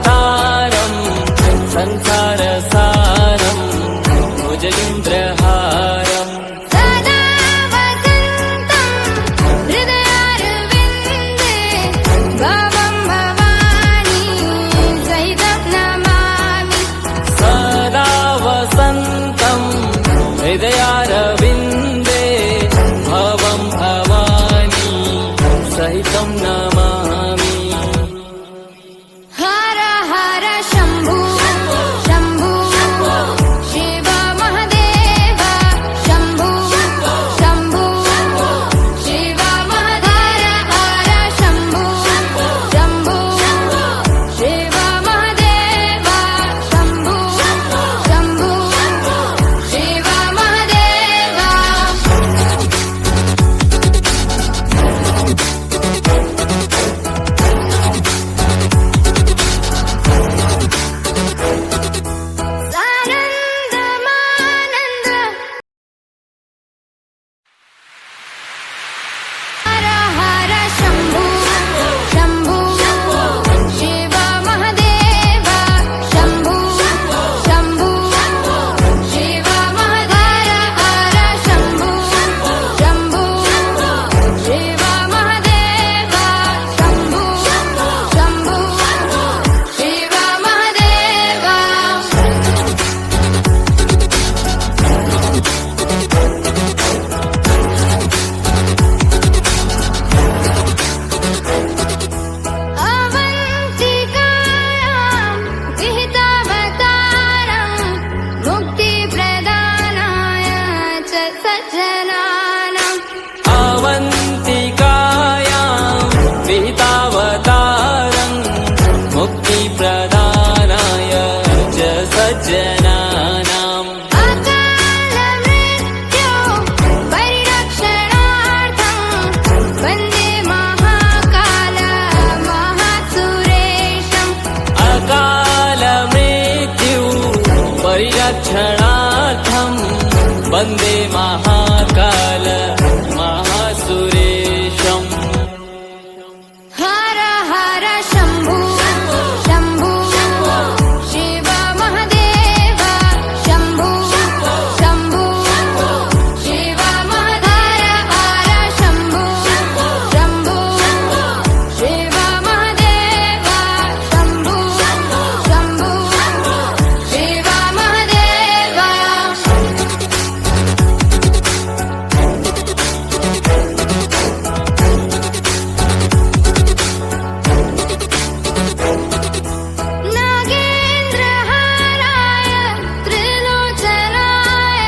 भवतारम् संसारसारम् भुजगेन्द्रहारम् सदा वसन्तम् हृदयारविन्दे भवं भवानी सहितं नमामि सदा वसन्तम् हृदयारविन्दे भवं भवानी सहितं नमामि हर हर शम्भो शम्भो शिव महादेव शम्भो शम्भो शिव महादेव हर शम्भो शम्भो शिव महादेव शम्भो शम्भो शिव महादेव सानन्दमानन्द हर हर शम्भो शम्भो शिव महादेव शम्भो शम्भो शिव महादेव हर शम्भो शम्भो शिव महादेव शम्भो शम्भो शिव महादेव अवन्तिकायां विहितावतारं मुक्तिप्रदानाय च सज्जनानाम् अवन्तिकायां विहितावतारम् मुक्तिप्रदानाय च सज्जनानाम् अकालमृत्यो परिरक्षणार्थं वन्दे महाकाल महासुरेशम् अकालमृत्यु परिरक्षणार्थं वन्दे महाकाल महासुरेशम् हर हर शम्भो शम्भो शिव महादेव शम्भो शम्भो शिव महादेव हर शम्भो शम्भो शिव महादेव शम्भो शम्भो शिव महादेव नागेन्द्रहाराय त्रिलोचनाय